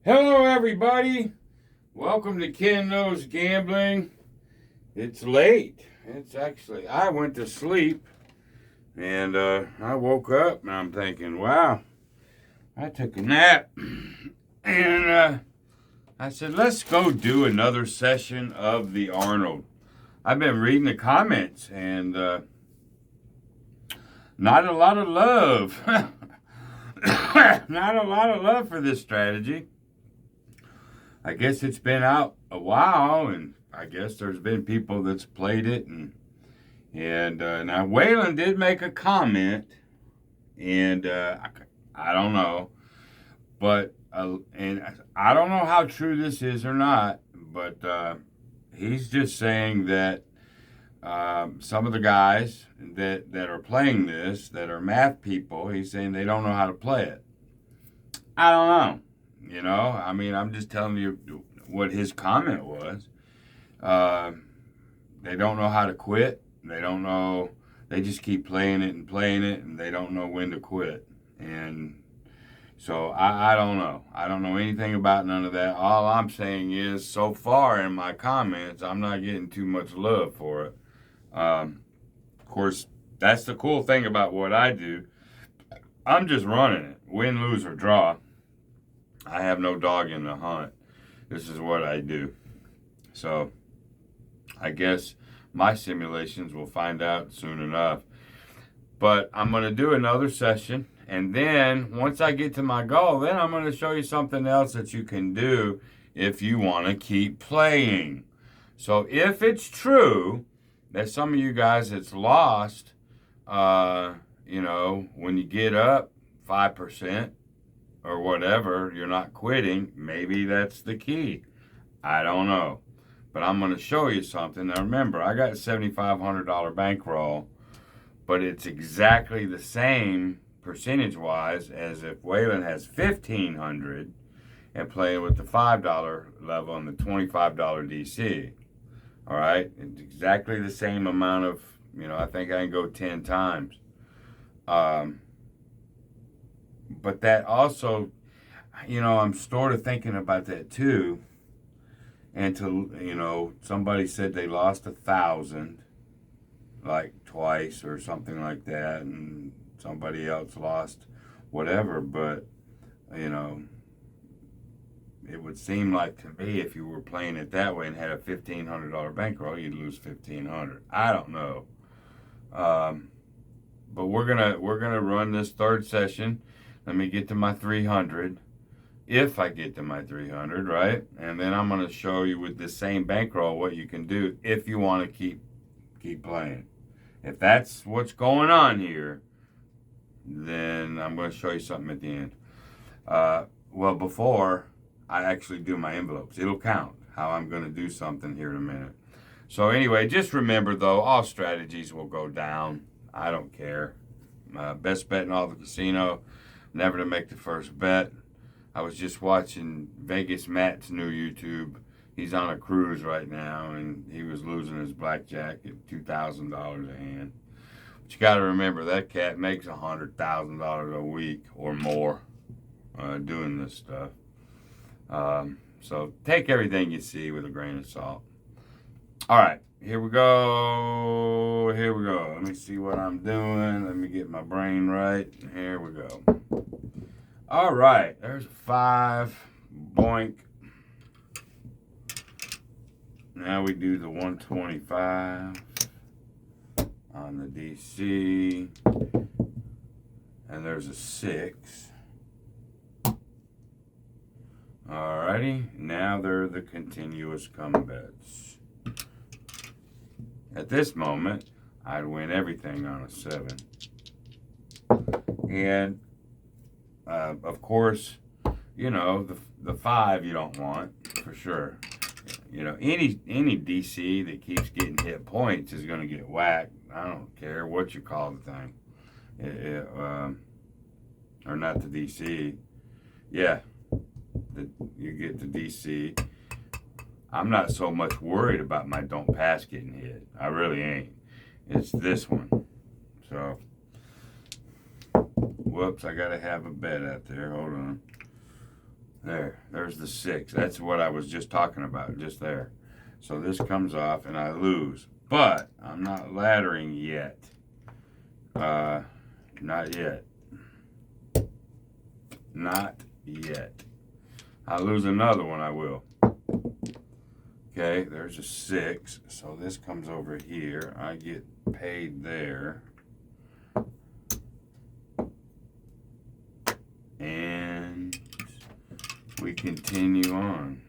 Hello, everybody. Welcome to Ken Knows Gambling. It's late. I went to sleep and I woke up and I'm thinking, wow, I took a nap. And I said, let's go do another session of the Arnold. I've been reading the comments and not a lot of love. Not a lot of love for this strategy. I guess it's been out a while, and I guess there's been people that's played it, and now Waylon did make a comment, and I don't know, but and I don't know how true this is or not, but he's just saying that some of the guys that are playing this, that are math people, he's saying they don't know how to play it. I don't know. I mean, I'm just telling you what his comment was. They don't know how to quit. They don't know. They just keep playing it, and they don't know when to quit. And so I don't know. I don't know anything about none of that. All I'm saying is, so far in my comments, I'm not getting too much love for it. Of course, that's the cool thing about what I do. I'm just running it, win, lose, or draw. I have no dog in the hunt. This is what I do. So I guess my simulations will find out soon enough. But I'm going to do another session. And then once I get to my goal, then I'm going to show you something else that you can do if you want to keep playing. So if it's true that some of you guys that's lost, when you get up 5%, or whatever, you're not quitting, maybe that's the key. I don't know. But I'm going to show you something. Now remember, I got a $7,500 bankroll, but it's exactly the same percentage-wise as if Waylon has $1,500 and playing with the $5 level and the $25 DC. All right? It's exactly the same amount of, I think I can go 10 times. But that also, I'm sort of thinking about that too. And somebody said they lost 1,000, like twice or something like that, and somebody else lost whatever. But it would seem like to me if you were playing it that way and had a $1,500 bankroll, you'd lose $1,500. I don't know. But we're gonna run this third session. Let me get to my 300. If I get to my 300, right? And then I'm going to show you with this same bankroll what you can do if you want to keep playing. If that's what's going on here, then I'm going to show you something at the end. Well, before I actually do my envelopes, it'll count how I'm going to do something here in a minute. So anyway, just remember though, all strategies will go down. I don't care. Best bet in all the casino. Never to make the first bet. I was just watching Vegas Matt's new YouTube. He's on a cruise right now, and he was losing his blackjack at $2,000 a hand. But you got to remember, that cat makes $100,000 a week or more doing this stuff. So take everything you see with a grain of salt. All right, here we go. Let me see what I'm doing. Let me get my brain right. Here we go. All right, there's 5. Boink. Now we do the 125 on the DC. And there's a 6. Alrighty, now they're the continuous come bets. At this moment, I'd win everything on a 7. And of course, the 5 you don't want for sure. Any DC that keeps getting hit points is going to get whacked. I don't care what you call the thing, or not the DC. Yeah, you get the DC. I'm not so much worried about my don't pass getting hit. I really ain't. It's this one. So. Whoops, I gotta have a bet out there. Hold on. There's the 6. That's what I was just talking about, just there. So this comes off and I lose. But I'm not laddering yet. Not yet. Not yet. I'll lose another one, I will. Okay, there's a 6. So this comes over here. I get paid there. And we continue on.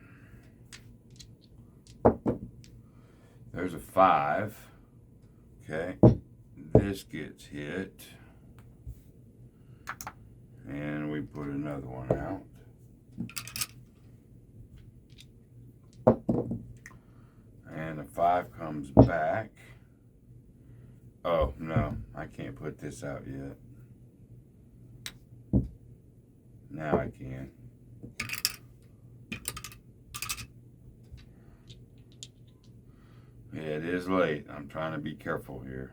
There's a 5. Okay, this gets hit. And we put another one out. And a 5 comes back. Oh, no, I can't put this out yet. Now I can. Yeah, it is late. I'm trying to be careful here.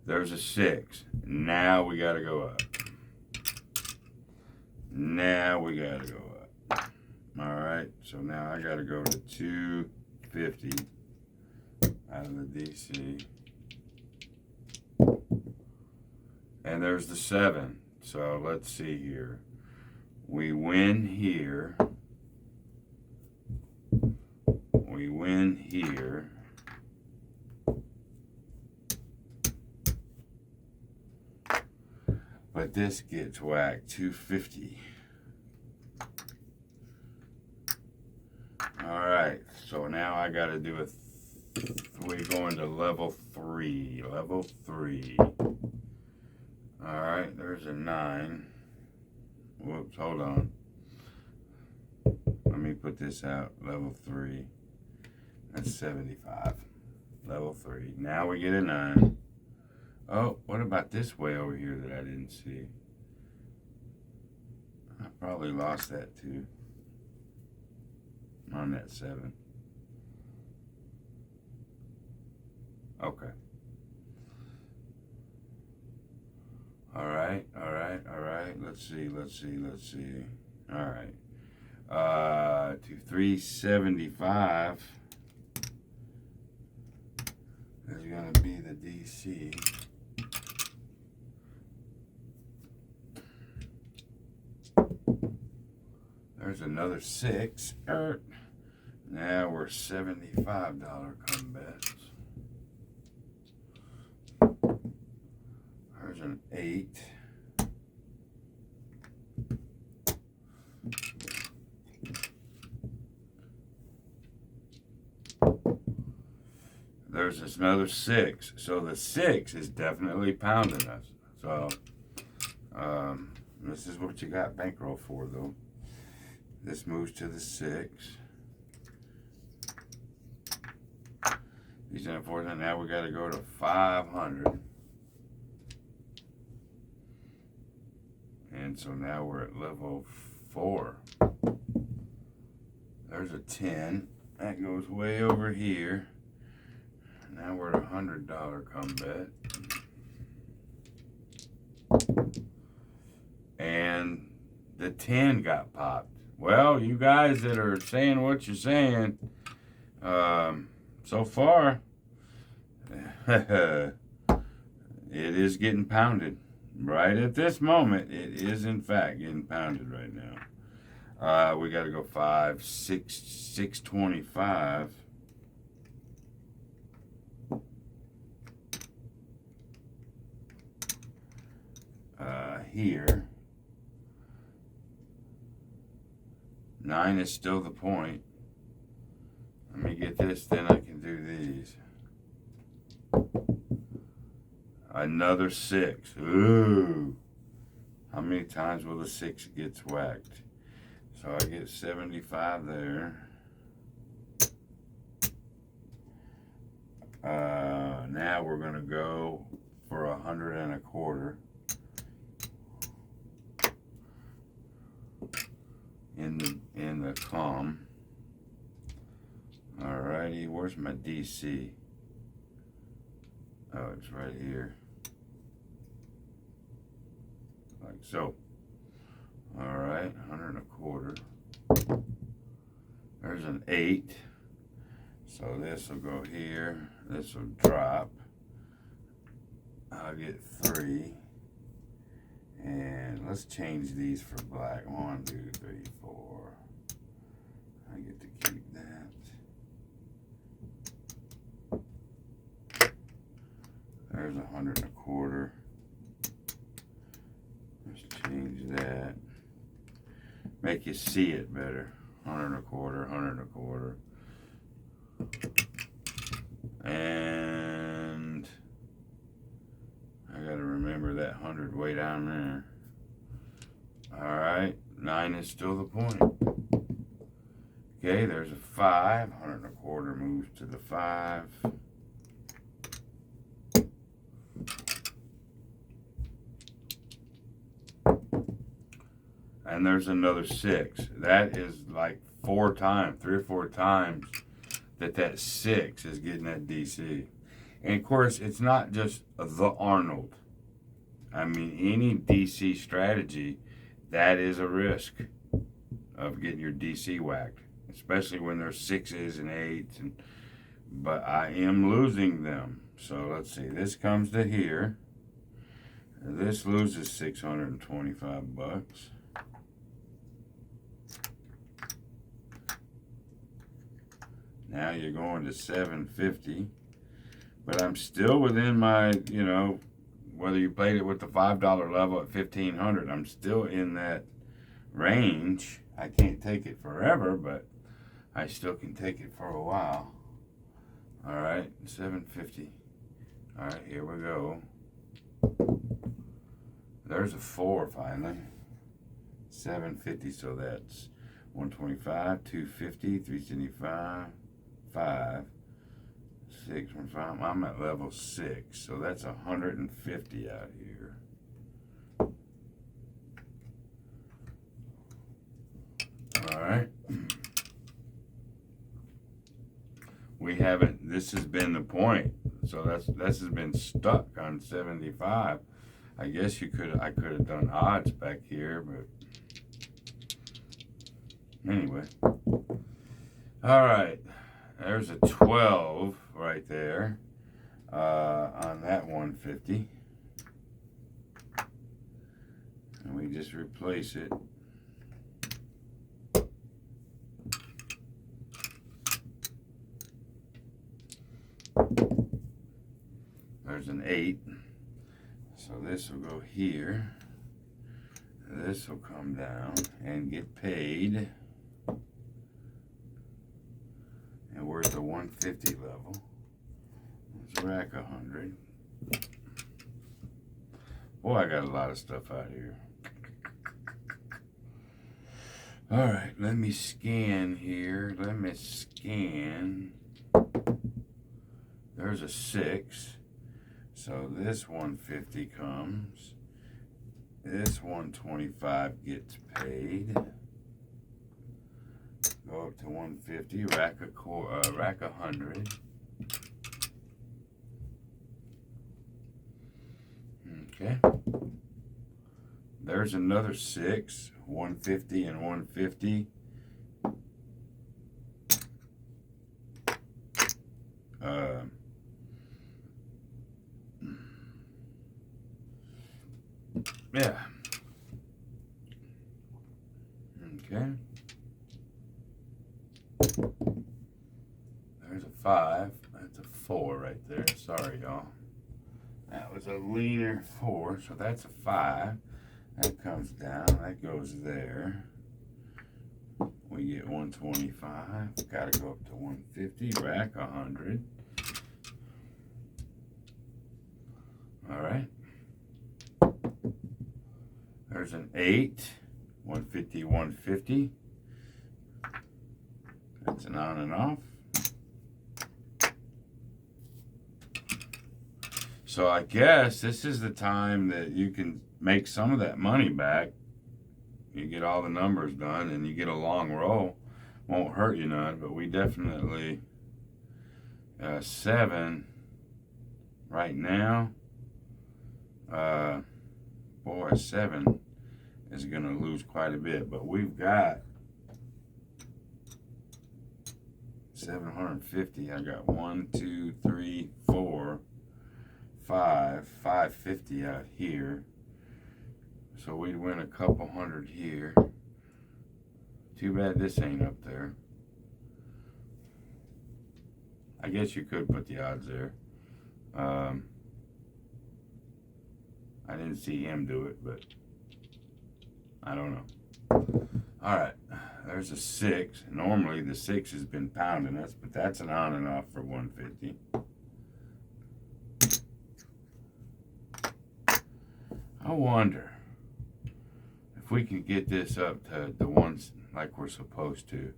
There's a 6. Now we got to go up. Now we got to go up. All right, so now I got to go to 250 out of the DC. And there's the 7. So let's see here. We win here. We win here. But this gets whacked, 250. All right, so now I got to do we go into level 3. Level 3. All right, there's a 9. Whoops, hold on. Let me put this out. Level 3. That's 75. Level 3. Now we get a 9. Oh, what about this way over here that I didn't see? I probably lost that too. On that 7. Okay. All right. Let's see. All right. To 375 is going to be the DC. There's another 6. Now we're $75 come bets. There's an 8. There's this another 6. So the 6 is definitely pounding us. So this is what you got bankroll for, though. This moves to the 6. These unfortunate. Now we got to go to 500. And so now we're at level 4. There's a 10. That goes way over here. Now we're at $100 come bet. And the 10 got popped. Well, you guys that are saying what you're saying, so far, it is getting pounded. Right at this moment, it is in fact getting pounded right now. We got to go 625. Here. 9 is still the point. Let me get this, then I can do these. Another 6. Ooh. How many times will the 6 get whacked? So I get 75 there. Now we're going to go for 125 in the com. Alrighty, where's my DC? Oh, it's right here. Like so. All There's an 8. So this will go here. This will drop. I'll get 3. And let's change these for black. 1, 2, 3, 4. I get to keep that. There's 100.25. Let's change that. Make you see it better. 100.25, 100.25. And I gotta remember that 100 way down there. Alright, 9 is still the point. Okay, there's a 5. 100.25 moves to the 5. And there's another 6. That is like 3 or 4 times that 6 is getting that DC. And of course, it's not just the Arnold. I mean, any DC strategy, that is a risk of getting your DC whacked, especially when there's 6s and 8s. But I am losing them. So let's see. This comes to here. This loses 625 bucks. Now you're going to 750, but I'm still within my, you know, whether you played it with the $5 level at 1500, I'm still in that range. I can't take it forever, but I still can take it for a while. All right, 750. All right, here we go. There's a 4 finally. 750, so that's 125, 250, 375. 5, 6, 5. I'm at level 6, so that's 150 out here. All right. We haven't. This has been the point. So this has been stuck on 75. I guess I could have done odds back here, but anyway. All right. There's a 12 right there on that 150. And we just replace it. There's an 8. So this will go here. This will come down and get paid. And we're at the 150 level. Let's rack 100. Boy, I got a lot of stuff out here. All right, let me scan here. Let me scan. There's a 6. So this 150 comes. This 125 gets paid. Go up to 150, rack 100. Okay. There's another 6, 150 and 150. Yeah. Okay. There's a 5. That's a 4 right there. Sorry, y'all. That was a leaner 4, so that's a 5. That comes down. That goes there. We get 125. Got to go up to 150. Rack 100. All right. There's an 8. 150, 150. That's an on and off. So I guess this is the time that you can make some of that money back. You get all the numbers done and you get a long roll. Won't hurt you none, but we definitely 7 right now. Boy, 7 is going to lose quite a bit, but we've got 750. I got 1, 2, 3, 4, 5, 550 out here. So we'd win a couple hundred here. Too bad this ain't up there. I guess you could put the odds there. I didn't see him do it, but I don't know. All right, there's a 6. Normally the 6 has been pounding us, but that's an on and off for 150. I wonder if we can get this up to the ones like we're supposed to.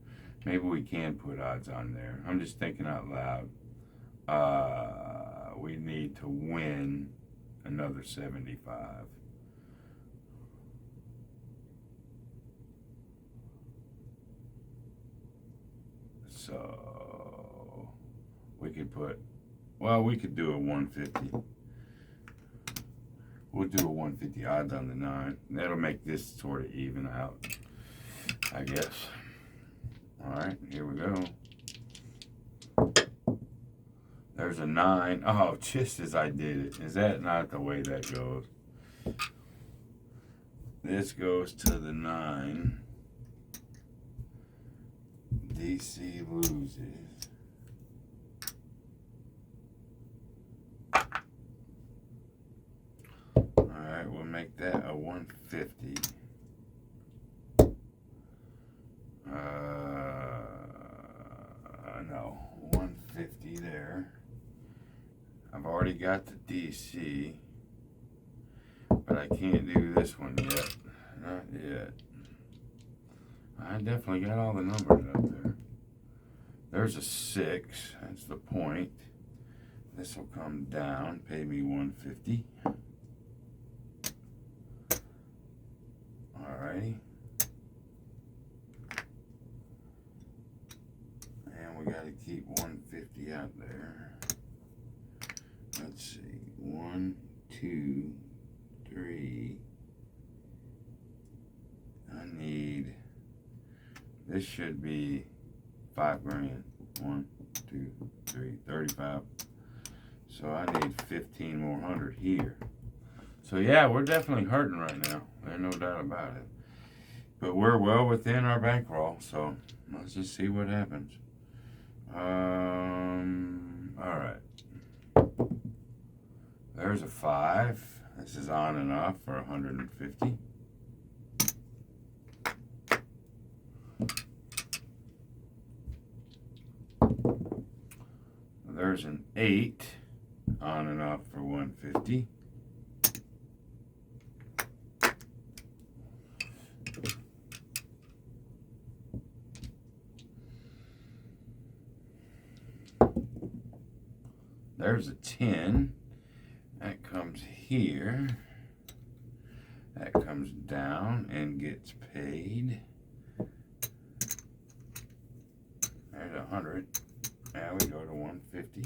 Maybe we can put odds on there. I'm just thinking out loud. We need to win another 75. So we could put, well, we could do a 150. We'll do a 150 odds on the 9. That'll make this sort of even out, I guess. All right, here we go. There's a 9. Oh, just as I did it. Is that not the way that goes? This goes to the 9. DC loses. Alright, we'll make that a 150. No, 150 there. I've already got the DC, but I can't do this one yet. Not yet. I definitely got all the numbers up there. There's a 6. That's the point. This will come down, pay me 150. Alrighty. And we got to keep 150 out there. Let's see. 1, 2, 3. I need. This should be 5 grand. 1, 2, 3, 35. So I need 15 more hundred here. So yeah, we're definitely hurting right now. There's no doubt about it. But we're well within our bankroll, so let's just see what happens. All right. There's a 5. This is on and off for 150. There's an 8, on and off for 150. There's a 10. That comes here. That comes down and gets paid. There's 100. Now we go to 150.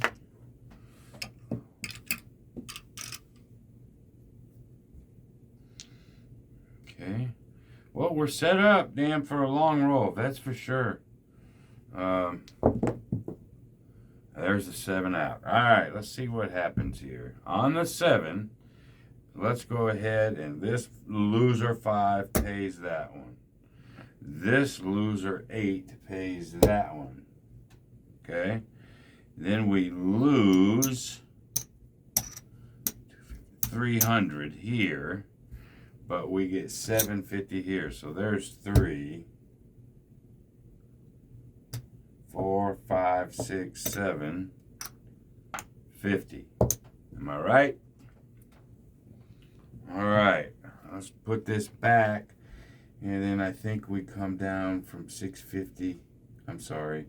Okay. Well, we're set up, damn, for a long roll. That's for sure. There's the 7 out. All right, let's see what happens here. On the 7, let's go ahead and this loser 5 pays that one. This loser 8 pays that one. Okay? Then we lose 300 here, but we get 750 here. So there's 3, 4, 5, 6, 7, 50. Am I right? All right. Let's put this back. And then I think we come down from 650. I'm sorry.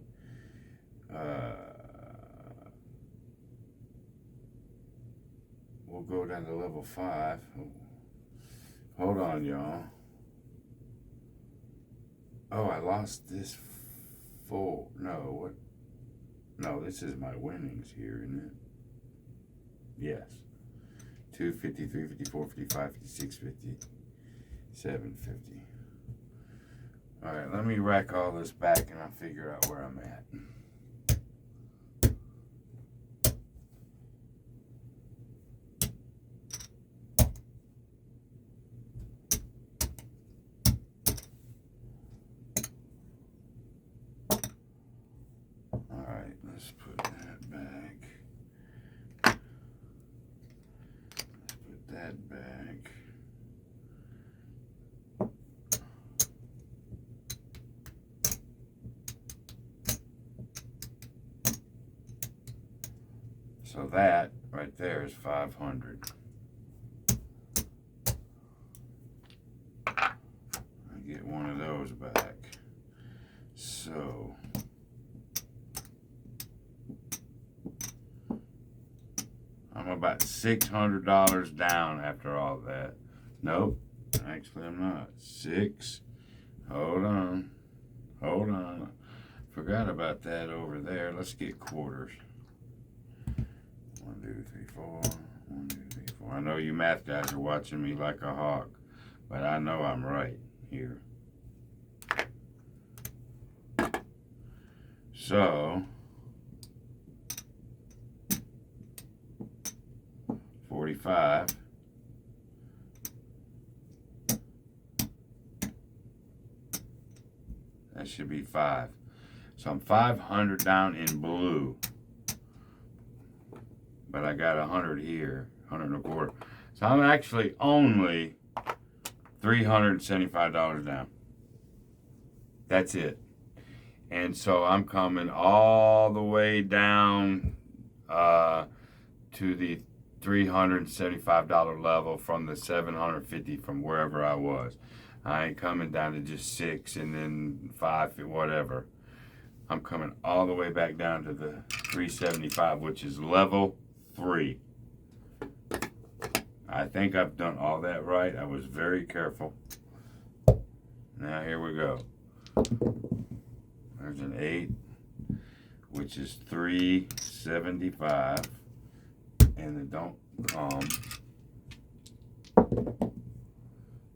We'll go down to level 5. Hold on, y'all. Oh, I lost this full. No, what? No, this is my winnings here, isn't it? Yes. 250, 350, 450, 550, 650, 750. All right, let me rack all this back and I'll figure out where I'm at. Let's put that back. Let's put that back. So that right there is 500. I get one of those back. So I'm about $600 down after all that. Nope, actually I'm not. Hold on. Forgot about that over there. Let's get quarters. 1, 2, 3, 4. 1, 2, 3, 4. I know you math guys are watching me like a hawk, but I know I'm right here. So 45. That should be 5. So I'm 500 down in blue. But I got 100 here, 100 and a quarter. So I'm actually only $375 down. That's it. And so I'm coming all the way down to the $375 level from the $750 from wherever I was. I ain't coming down to just 6 and then 5, whatever. I'm coming all the way back down to the 375, which is level 3. I think I've done all that right. I was very careful. Now here we go. There's an 8, which is 375, and it don't come.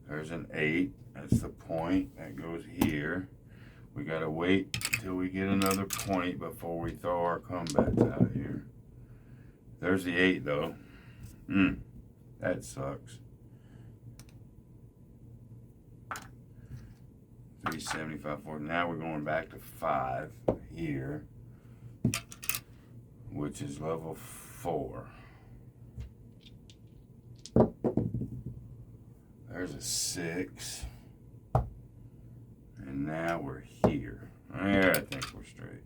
There's an 8. That's the point that goes here. We gotta wait till we get another point before we throw our combats out here. There's the 8 though. That sucks. 375 for now. We're going back to 5 here, which is level 4. There's a 6, and now we're here. There, I think we're straight.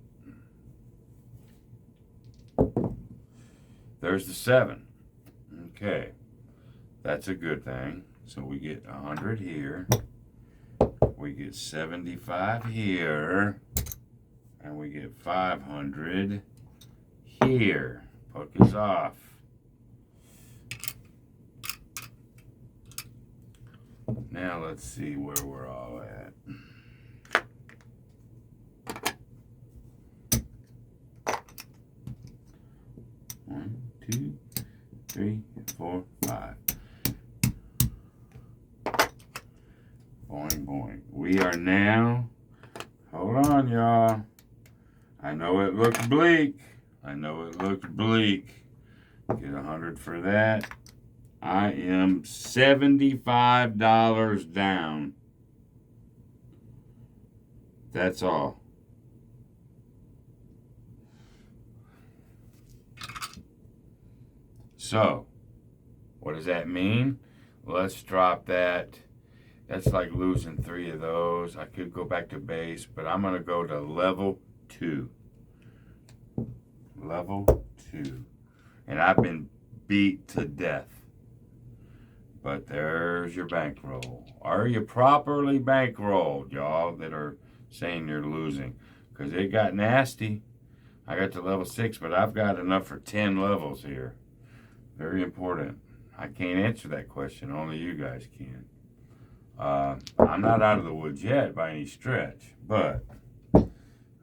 There's the 7. Okay, that's a good thing. So we get 100 here. We get 75 here, and we get 500 here. Puck is off. Now let's see where we're all at. One, 2, 3, 4, 5. Boing, boing. We are now, hold on, y'all. I know it looks bleak. Get 100 for that. I am $75 down. That's all. So, what does that mean? Let's drop that. That's like losing 3 of those. I could go back to base, but I'm going to go to level 2. Level 2. And I've been beat to death. But there's your bankroll. Are you properly bankrolled, y'all, that are saying you're losing? Because it got nasty. I got to level 6, but I've got enough for 10 levels here. Very important. I can't answer that question. Only you guys can. I'm not out of the woods yet by any stretch, but all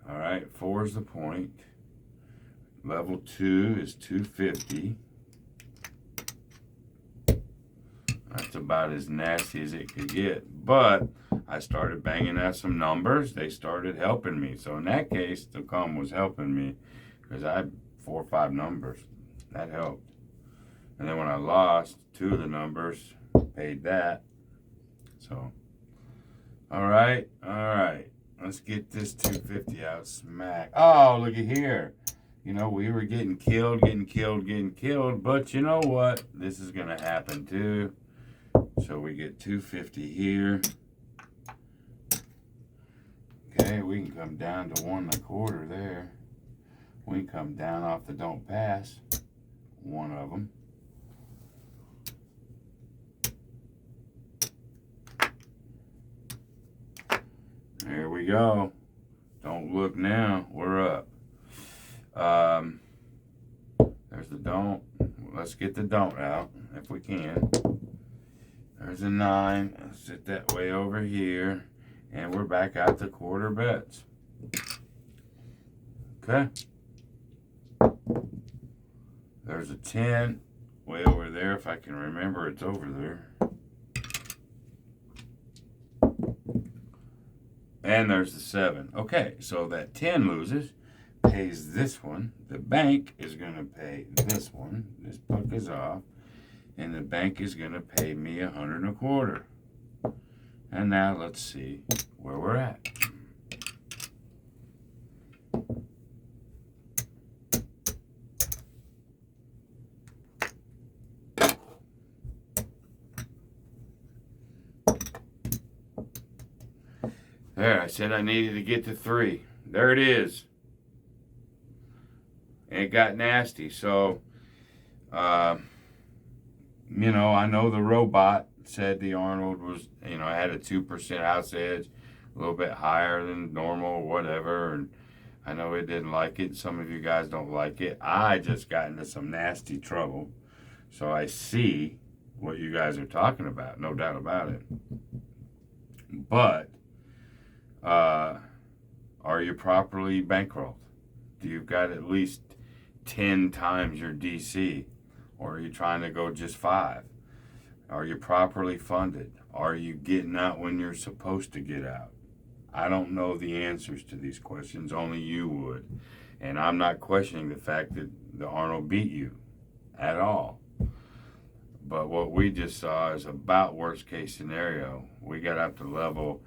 right, 4 is the point. Level 2 is 250. That's about as nasty as it could get. But I started banging out some numbers. They started helping me. So in that case, the com was helping me because I had 4 or 5 numbers. That helped. And then when I lost 2 of the numbers, paid that. So, all right. Let's get this 250 out smack. Oh, look at here. You know, we were getting killed, but you know what? This is going to happen too. So we get 250 here. Okay, we can come down to 1.25 there. We can come down off the don't pass. One of them. There we go. Don't look now. We're up. There's the don't. Let's get the don't out if we can. There's a 9. Let's sit that way over here. And we're back out to quarter bets. Okay. There's a 10 way over there. If I can remember, it's over there. And there's the 7. Okay, so that 10 loses, pays this one. The bank is going to pay this one. This puck is off. And the bank is going to pay me 100.25. And now let's see where we're at. There, I said I needed to get to 3. There it is. And it got nasty. So, you know, I know the robot said the Arnold was, you know, I had a 2% house edge, a little bit higher than normal or whatever. And I know it didn't like it. Some of you guys don't like it. I just got into some nasty trouble. So I see what you guys are talking about. No doubt about it. But, are you properly bankrolled? Do you got at least 10 times your DC? Or are you trying to go just 5? Are you properly funded? Are you getting out when you're supposed to get out? I don't know the answers to these questions. Only you would. And I'm not questioning the fact that the Arnold beat you at all. But what we just saw is about worst case scenario. We got up to level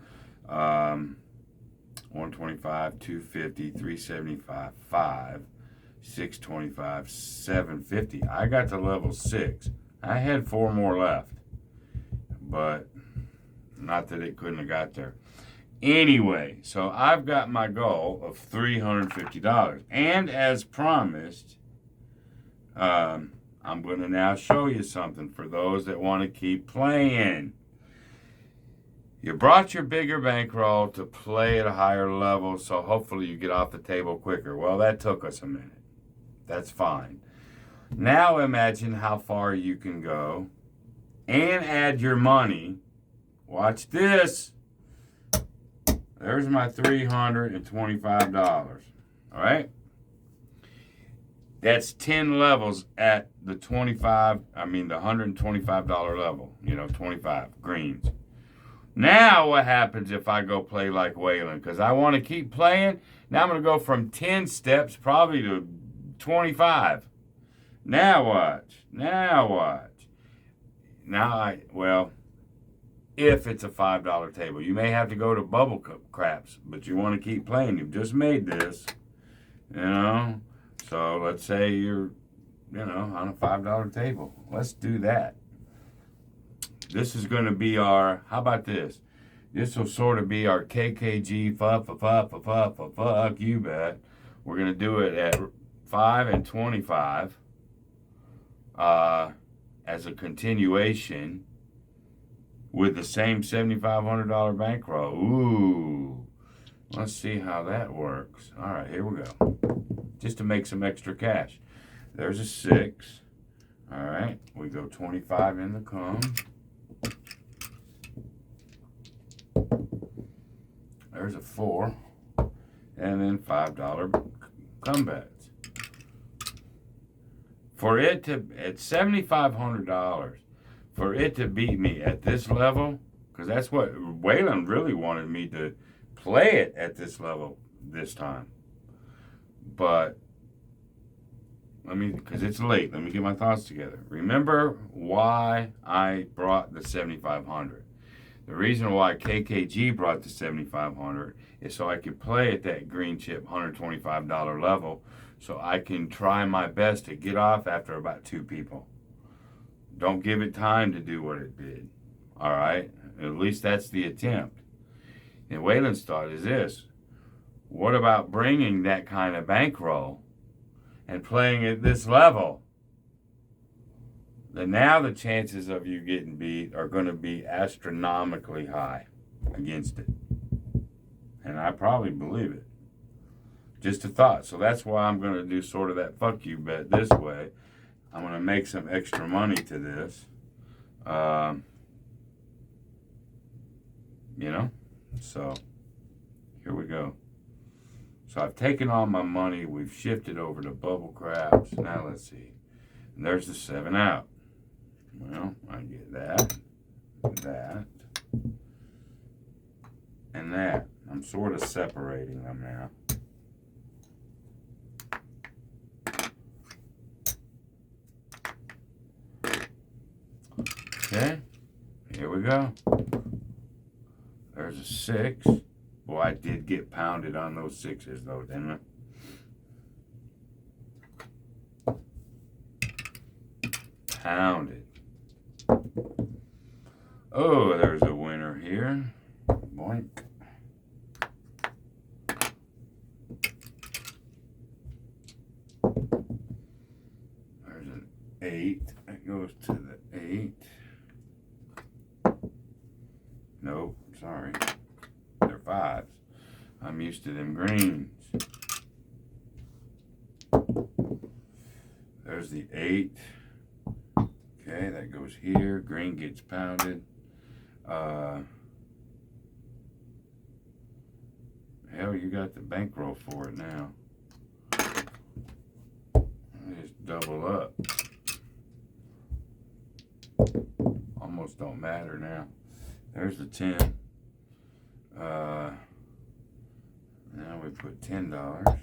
125, 250, 375, 5, 625, 750. I got to level 6. I had 4 more left, but not that it couldn't have got there. Anyway, so I've got my goal of $350. And as promised, I'm going to now show you something for those that want to keep playing. You brought your bigger bankroll to play at a higher level, so hopefully you get off the table quicker. Well, that took us a minute. That's fine. Now imagine how far you can go and add your money. Watch this. There's my $325. All right? That's 10 levels at the the $125 level. You know, 25 greens. Now what happens if I go play like Waylon? Because I want to keep playing. Now I'm going to go from 10 steps probably to 25. Now watch. If it's a $5 table. You may have to go to bubble craps, but you want to keep playing. You've just made this, you know. So let's say you're, you know, on a $5 table. Let's do that. This is going to be our, how about this? This will sort of be our KKG, fuck you bet. We're going to do it at 5 and 25 as a continuation with the same $7,500 bankroll. Ooh, let's see how that works. All right, here we go. Just to make some extra cash. There's a 6. All right, we go 25 in the come. There's a 4. And then $5 come bets. For it to, at $7,500, for it to beat me at this level, because that's what Waylon really wanted me to play it at this level this time. But because it's late, let me get my thoughts together. Remember why I brought the 7,500. The reason why KKG brought the 7,500 is so I could play at that green chip $125 level so I can try my best to get off after about 2 people. Don't give it time to do what it did. All right? At least that's the attempt. And Waylon's thought is this: what about bringing that kind of bankroll and playing at this level? Then now the chances of you getting beat are going to be astronomically high against it. And I probably believe it. Just a thought. So that's why I'm going to do sort of that fuck you bet this way. I'm going to make some extra money to this. You know? So, here we go. So I've taken all my money. We've shifted over to bubble craps. Now let's see. And there's the 7 out. Well, I get that, and that. I'm sort of separating them now. Okay, here we go. There's a 6. Boy, I did get pounded on those 6s though, didn't I? Pounded. Oh, there's a winner here. Boink. There's an 8. That goes to the 8. Nope, sorry. They're 5s. I'm used to them greens. There's the 8. Okay, that goes here. Green gets pounded. Hell, you got the bankroll for it now. Just double up. Almost don't matter now. There's the 10. Now we put $10.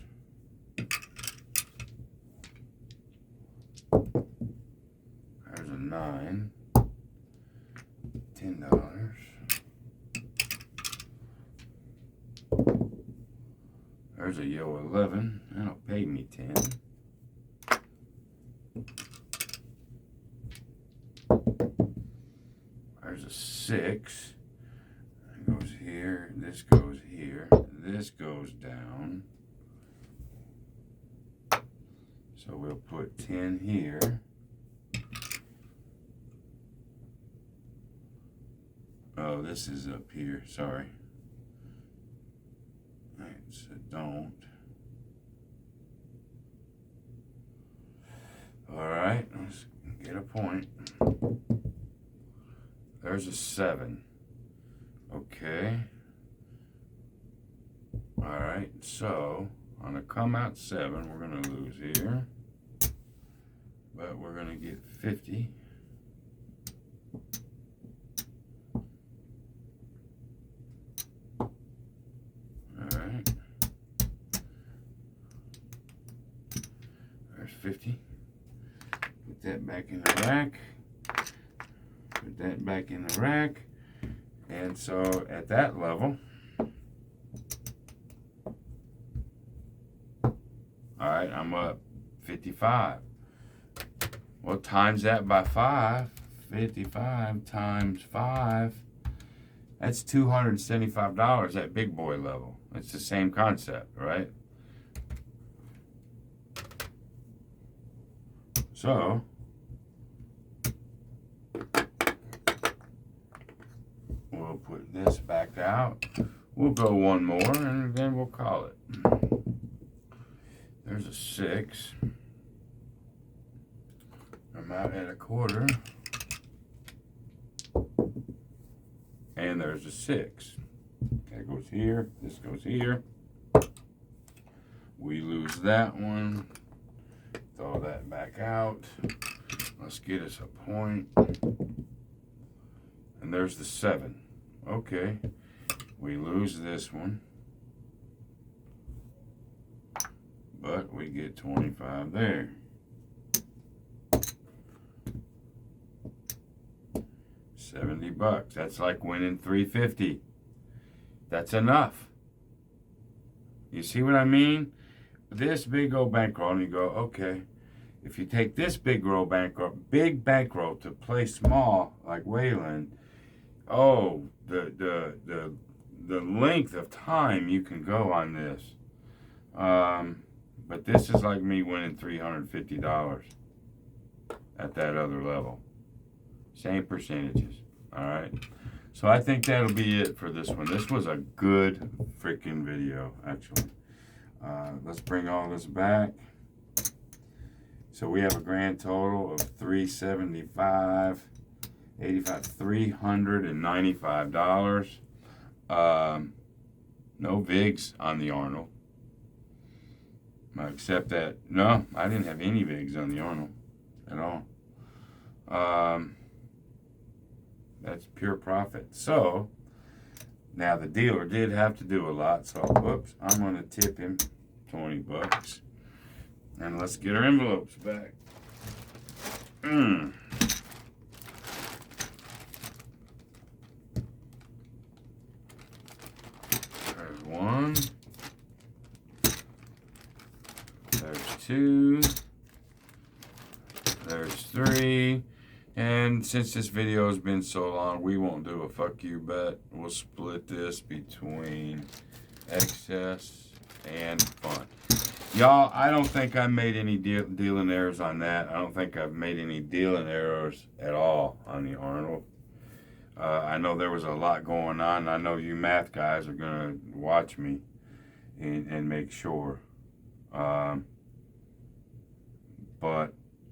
There's a 9. $10. There's a yo 11. That'll pay me 10. There's a 6. That goes here. This goes here. This goes down. So we'll put 10 here. Oh, this is up here. Sorry. Alright, so don't. Alright, let's get a point. There's a 7. Okay. Alright, so on a come out 7, we're going to lose here. But we're going to get 50. Alright. There's 50. Put that back in the rack. Put that back in the rack. And so at that level, alright, I'm up 55. Well, times that by 5. 55 times 5. That's $275 at big boy level. It's the same concept, right? So, we'll put this back out. We'll go one more and then we'll call it. There's a 6. I'm out at a quarter. And there's a 6. That goes here. This goes here. We lose that one. Throw that back out. Let's get us a point. And there's the 7. Okay. We lose this one. But we get 25 there. $70. That's like winning 350. That's enough. You see what I mean? this big old bankroll and you go, okay, if you take this big bankroll to play small like Waylon, oh, the length of time you can go on this. But this is like me winning $350 at that other level. Same percentages. All right. So I think that'll be it for this one. This was a good freaking video, actually. Let's bring all this back. So we have a grand total of $375, $395. No VIGs on the Arnold. Except that, no, I didn't have any VIGs on the Arnold at all. That's pure profit. So, now the dealer did have to do a lot, so whoops, I'm going to tip him $20. And let's get our envelopes back. There's one. There's two. There's three. And since this video has been so long, we won't do a fuck you bet. We'll split this between excess and fun. Y'all, I don't think I made any dealing errors on that. I don't think I've made any dealing errors at all on the Arnold. I know there was a lot going on. I know you math guys are going to watch me and make sure. But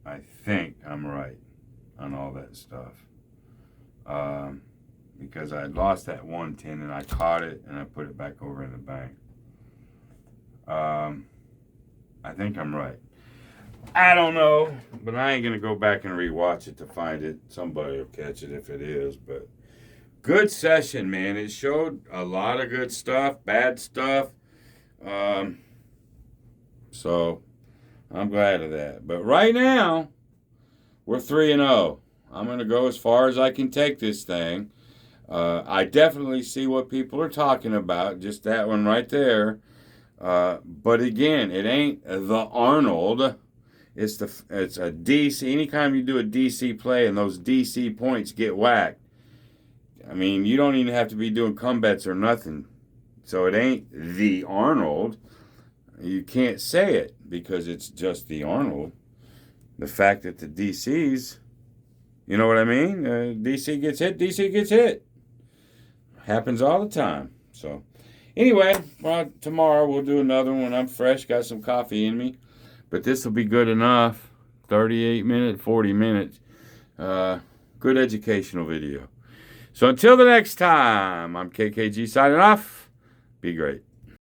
I think I'm right on all that stuff. Because I lost that 110 and I caught it and I put it back over in the bank. I think I'm right. I don't know, but I ain't going to go back and rewatch it to find it. Somebody will catch it if it is, but good session, man. It showed a lot of good stuff, bad stuff. So I'm glad of that. But right now, we're 3-0. I'm going to go as far as I can take this thing. I definitely see what people are talking about. Just that one right there. But again, it ain't the Arnold. It's a DC. Anytime you do a DC play and those DC points get whacked, I mean, you don't even have to be doing combets or nothing. So it ain't the Arnold. You can't say it because it's just the Arnold. The fact that the DCs, you know what I mean? DC gets hit. Happens all the time. So anyway, well, tomorrow we'll do another one. I'm fresh, got some coffee in me. But this will be good enough. 38 minutes, 40 minutes. Good educational video. So until the next time, I'm KKG signing off. Be great.